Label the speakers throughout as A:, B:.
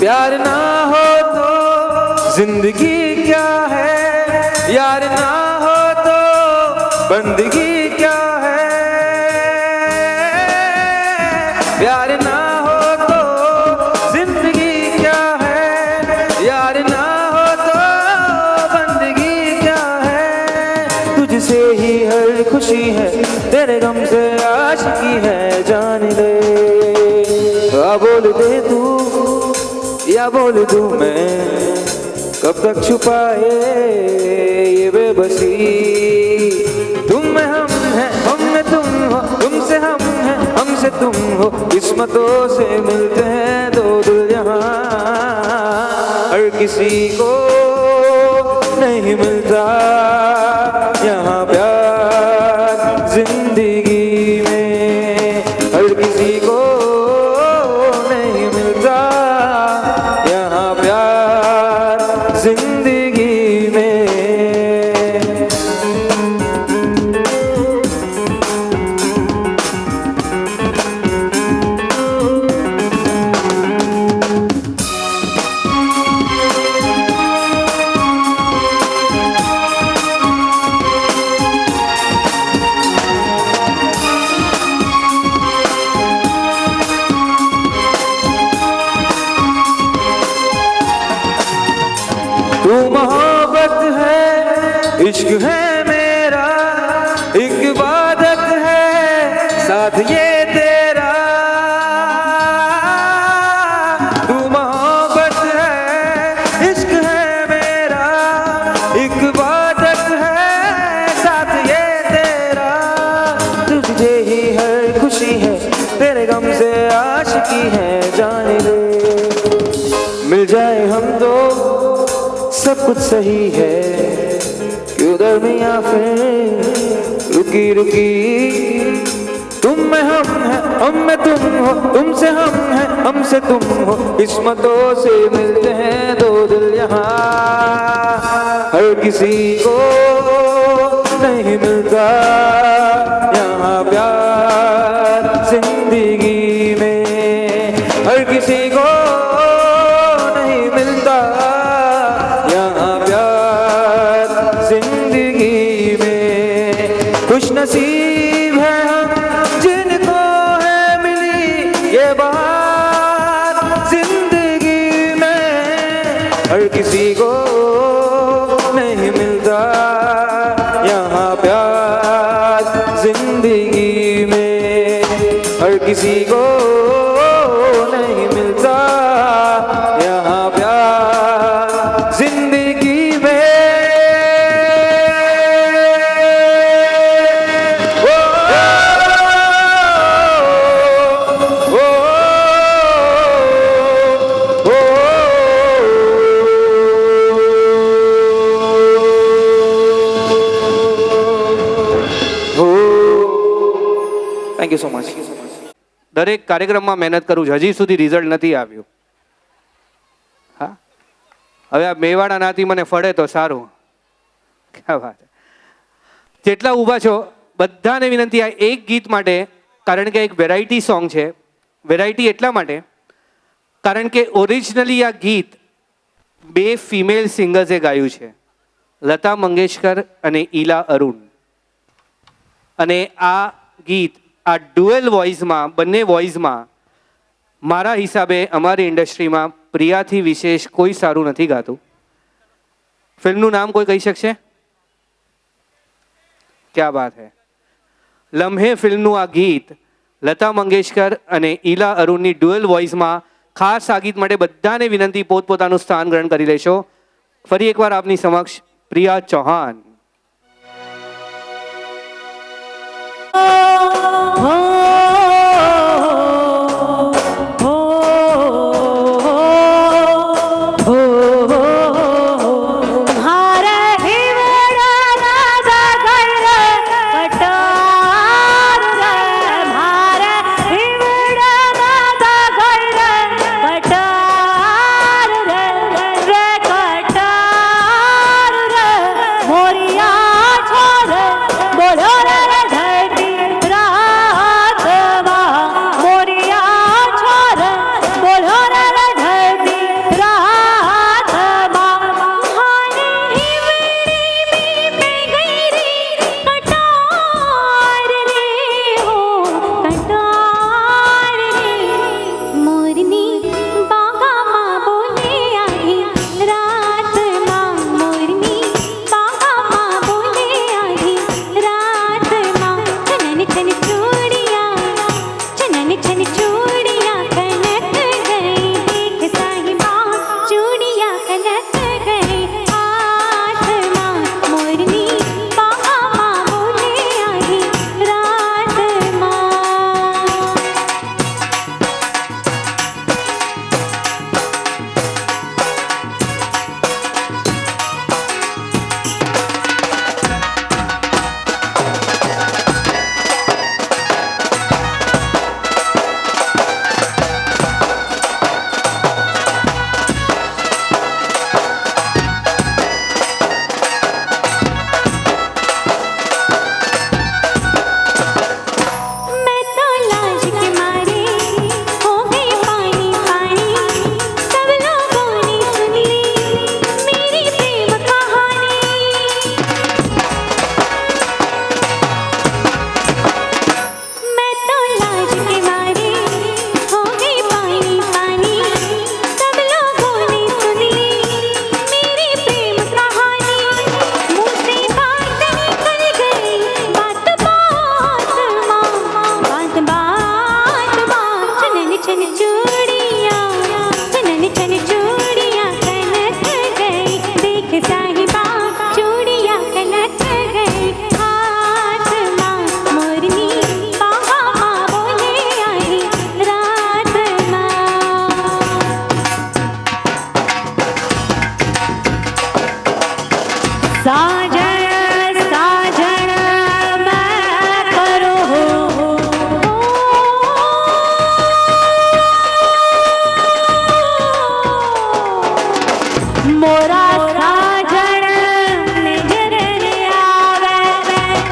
A: प्यार ना हो तो जिंदगी क्या है, यार ना हो तो बंदगी क्या है। प्यार ना हो तो जिंदगी क्या है, यार ना हो तो बंदगी क्या है। तुझसे ही हर खुशी है, तेरे गम से आशिकी है। जान ले बोल दे तू या बोल दूं मैं, कब तक छुपाए ये बेबसी। तुम में हम हैं, हम में तुम हो, तुमसे हम हैं, हमसे तुम हो। किस्मतों से मिलते हैं दो दिल यहाँ, हर किसी को नहीं मिलता यहाँ प्यार जिंदगी में। हर किसी को जिंदगी में। तू मोहब्बत है, इश्क है मेरा, एक इबादत है साथ ये तेरा। तू मोहब्बत है, इश्क है मेरा, एक इबादत है साथ ये तेरा। तुझे ही हर खुशी है, तेरे गम से आशिकी है। जान ले मिल जाए हम दो सब कुछ सही है, क्यों दरमिया फिर रुकी रुकी। तुम में हम हैं, हम में तुम हो, तुमसे हम हैं, हमसे तुम हो। किस्मतों से मिलते हैं दो दिल यहाँ, हर किसी को नहीं मिलता यहाँ प्यार जिंदगी में। हर किसी को नहीं मिलता यहाँ प्यार जिंदगी में। खुश नसीब है हम जिनको है मिली ये बहार जिंदगी में। हर किसी को नहीं मिलता यहाँ प्यार जिंदगी में। हर किसी को नहीं मिलता यहाँ प्यार जिंदगी में।
B: Thank you so much. દરેક કાર્યક્રમમાં મહેનત કરું છું, હજી સુધી રિઝલ્ટ નથી આવ્યું. હા, હવે આ મેવાડા નાતી મને ફળે તો સારું. ક્યાં વાત. જેટલા ઊભા છો બધાને વિનંતી આ એક ગીત માટે, કારણ કે એક વેરાયટી સોંગ છે. વેરાયટી એટલા માટે કારણ કે ઓરિજિનલી આ ગીત બે ફિમેલ સિંગર્સે ગાયું છે, લતા મંગેશકર અને ઈલા અરુણ. અને આ ગીત આ ડ્યુઅલ વોઇસમાં, બંને વોઇસમાં મારા હિસાબે અમારી ઇન્ડસ્ટ્રીમાં પ્રિયાથી વિશેષ કોઈ સારું નથી ગાતું. ફિલ્મનું નામ કોઈ કહી શકશે? ક્યા બાત હૈ. લમ્હે ફિલ્મનું આ ગીત લતા મંગેશકર અને ઈલા અરુણની ડ્યુઅલ વોઇસમાં. ખાસ આ ગીત માટે બધાને વિનંતી પોતપોતાનું સ્થાન ગ્રહણ કરી લેશો. ફરી એકવાર આપની સમક્ષ પ્રિયા ચૌહાણ.
C: मोरी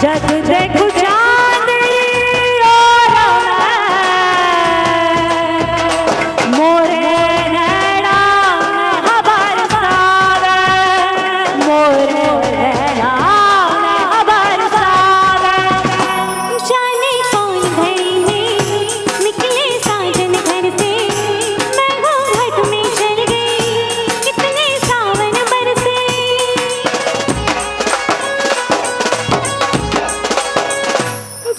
C: जग देखू चांदनी और मोरे नैना हबर सावे, मोरे नैना हबर सावे। जाने कौन घर में निकले साजन घर से, मैं घूंघट में चल गई कितने सावन बरसे।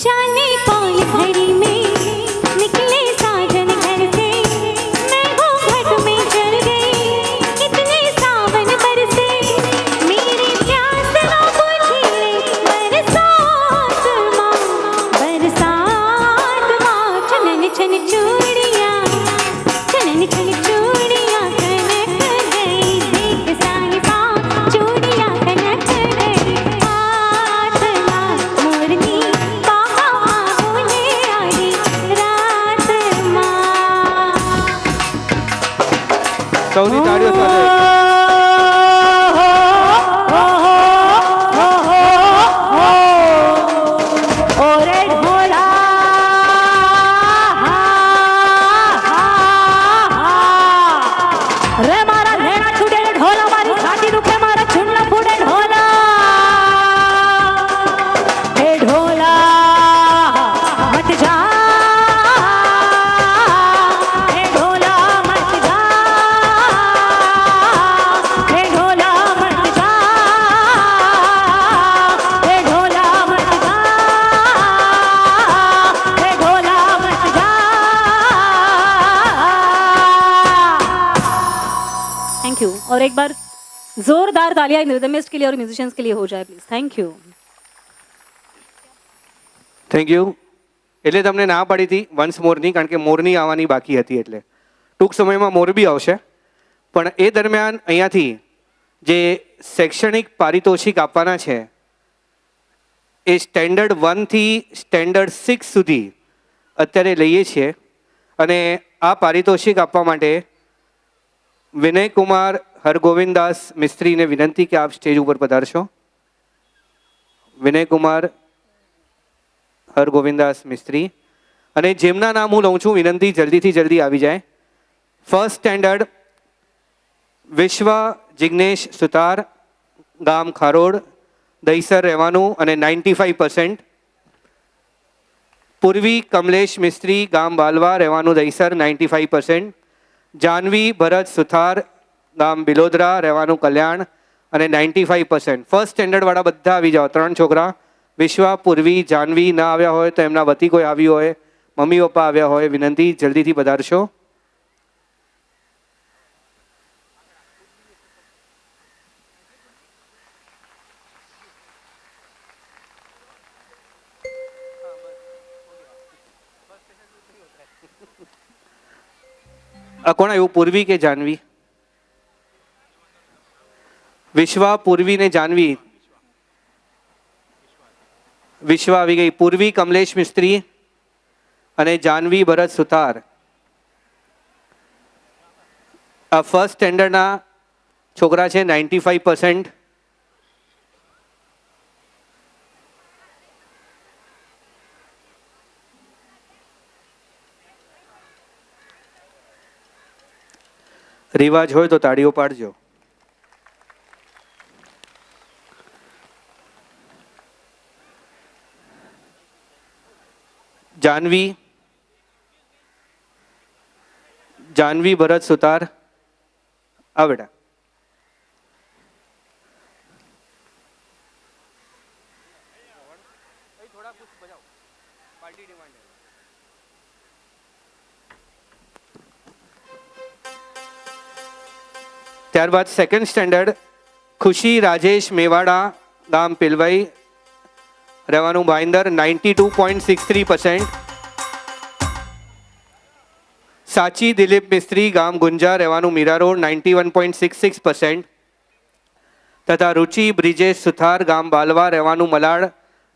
C: जाने कौन घड़ी में निकले साजन घर से, मैं घूंघट में चल गई कितने सावन बरसे। मेरी प्यास ना बुझी बरसात माँ, बरसात माँ। चनन चन चूड़ियाँ, चनन चन चूड़ियाँ कनक गई, देख साहिबा चूड़ियाँ कनक गई। हाथ माँ मोरनी बाबा बोले आई रात माँ।
B: સૌની તાળીઓ સાથે
C: ઓરે ઢોલા રે મારા લેણા છૂટે ઢોલા, મારી છાતી દુખે મારા ચૂંડલા ફૂટે ઢોલા। હે ઢોલા મત જા, હે ઢોલા મત જા, હે ઢોલા મત જા, હે ઢોલા મત જા, હે ઢોલા મત જા। Thank you. और एक बार जोरदार तालियां रिदमिस्ट के लिए और म्यूजिशियंस के लिए हो जाए please. Thank you.
B: Thank you. એટલે તમને ના પાડી હતી વન્સ મોરની, કારણ કે મોરની આવવાની બાકી હતી, એટલે ટૂંક સમયમાં મોરબી આવશે. પણ એ દરમિયાન અહીંયાથી જે શૈક્ષણિક પારિતોષિક આપવાના છે એ સ્ટેન્ડર્ડ 1 થી સ્ટેન્ડર્ડ 6 સુધી અત્યારે લઈએ છીએ. અને આ પારિતોષિક આપવા માટે વિનય કુમાર હરગોવિંદાસ મિસ્ત્રીને વિનંતી કે આપ સ્ટેજ ઉપર પધારશો. વિનય કુમાર હરગોવિંદાસ મિસ્ત્રી, અને જેમના નામ હું લઉં છું વિનંતી જલ્દીથી જલ્દી આવી જાય. ફર્સ્ટ સ્ટેન્ડર્ડ વિશ્વ જિગ્નેશ સુતાર, ગામ ખારોડ, દહીસર રહેવાનું, અને 95%. પૂર્વી કમલેશ મિસ્ત્રી, ગામ બાલવા, રહેવાનું દહીસર, 95%. જાનવી ભરત સુથાર, ગામ બિલોદરા, રહેવાનું કલ્યાણ, અને 95%. ફર્સ્ટ સ્ટેન્ડર્ડવાળા બધા આવી જાઓ. 3 છોકરા વિશ્વા, પૂર્વી, જાનવી ના આવ્યા હોય તો એમના વતી કોઈ આવ્યું હોય, મમ્મી પપ્પા આવ્યા હોય, વિનંતી જલ્દીથી પધારશો. કોણ આવ્યું? પૂર્વી કે જાનવી? વિશ્વા, પૂર્વી ને જાનવી. વિશ્વા આવી ગઈ. પૂર્વી કમલેશ મિસ્ત્રી અને જાનવી ભરત સુથાર. આ ફર્સ્ટ સ્ટેન્ડર્ડના છોકરા છે, 95%. રિવાજ હોય તો તાળીઓ પાડજો. જાનવી, જાનવી ભરત સુતાર, આ બેટા. ત્યારબાદ સેકન્ડ સ્ટેન્ડર્ડ ખુશી રાજેશ મેવાડા, ગામ પિલવાઈ, રહેવાનું ભાઈંદર, 92.63%. સાચી દિલીપ મિસ્ત્રી, ગામ ગુંજા, રહેવાનું મીરા રોડ, 91.66%. તથા રુચિ બ્રિજેશ સુથાર, ગામ બાલવા, રહેવાનું મલાડ,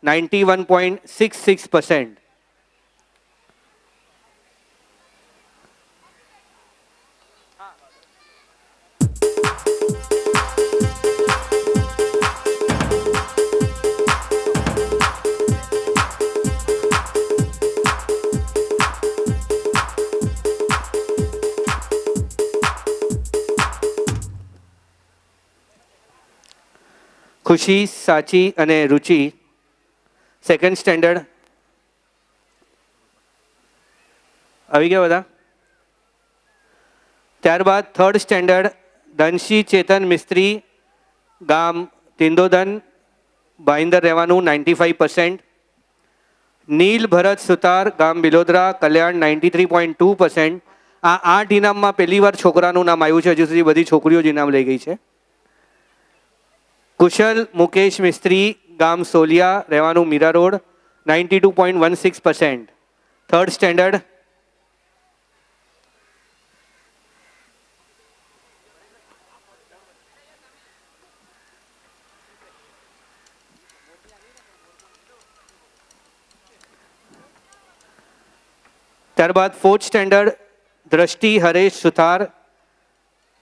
B: 91.66%. ખુશી, સાચી અને રુચિ સેકન્ડ સ્ટેન્ડર્ડ. આવી ગયા બધા? ત્યારબાદ થર્ડ સ્ટેન્ડર્ડ ધનશી ચેતન મિસ્ત્રી, ગામ તિંદોદન, ભાઈંદર રહેવાનું 95%. નીલ ભરત સુતાર, ગામ બિલોદરા, કલ્યાણ 93.2%. આ 8 ઇનામમાં પહેલી વાર છોકરાનું નામ આવ્યું છે. હજુ સુધી બધી છોકરીઓ જ ઇનામ લઈ ગઈ છે. કુશલ મુકેશ મિસ્ત્રી, ગામ સોલિયા, રહેવાનું મીરા રોડ, 92.16%. Third standard. ત્યારબાદ ફોર્થ સ્ટેન્ડર્ડ દ્રષ્ટિ હરેશ સુથાર,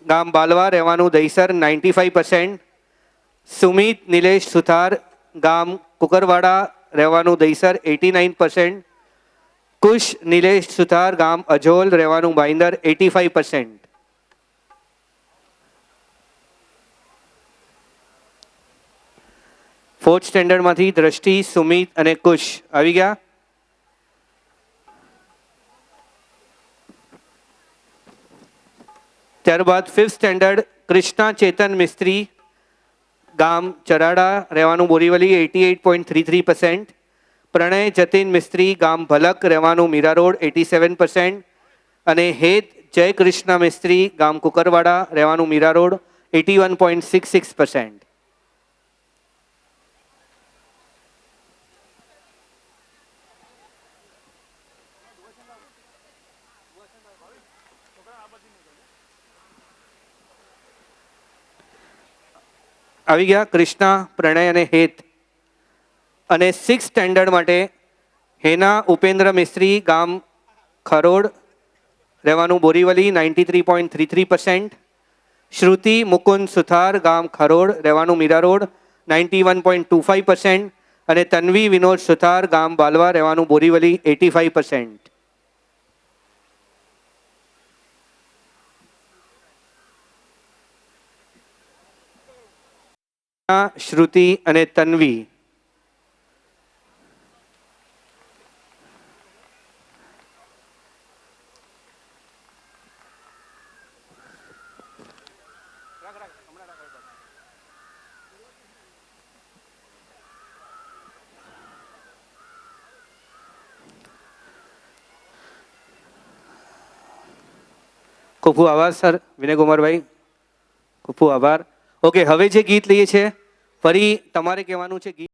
B: ગામ બાલવા, રહેવાનું દહીસર, 95%. સુમિત નિલેશ સુથાર, ગામ કુકરવાડા, રહેવાનું દહીસર, 89%. કુશ નિલેશ સુથાર, ગામ અજોલ, રહેવાનું ભાઈંદર, 85%. ફોર્થ સ્ટેન્ડર્ડમાંથી દ્રષ્ટિ, સુમિત અને કુશ આવી ગયા. ત્યારબાદ ફિફ્થ સ્ટેન્ડર્ડ કૃષ્ણા ચેતન મિસ્ત્રી, ગામ ચરાડા, રહેવાનું બોરીવલી, 88.33%. પ્રણય જતીન મિસ્ત્રી, ગામ ભલક, રહેવાનું મીરા રોડ, 87%. અને હેત જય કૃષ્ણ મિસ્ત્રી, ગામ કુકરવાડા, રહેવાનું મીરા રોડ, 81.66%. આવી ગયા કૃષ્ણા, પ્રણય અને હેત. અને સિક્સ સ્ટેન્ડર્ડ માટે હેના ઉપેન્દ્ર મિસ્ત્રી, ગામ ખરોડ, રહેવાનું બોરીવલી, 93.33%. શ્રુતિ મુકુંદ સુથાર, ગામ ખરોડ, રહેવાનું મીરા રોડ, 91.25%. અને તન્વી વિનોદ સુથાર, ગામ બાલવા, રહેવાનું બોરીવલી, 85%. શ્રુતિ અને તન્વી. ખૂબ ખૂબ આભાર સર, વિનય કુમારભાઈ, ખૂબ ખૂબ આભાર. ઓકે, હવે જે ગીત લઈએ છીએ ફરી તમારે કહેવાનું છે ગીત.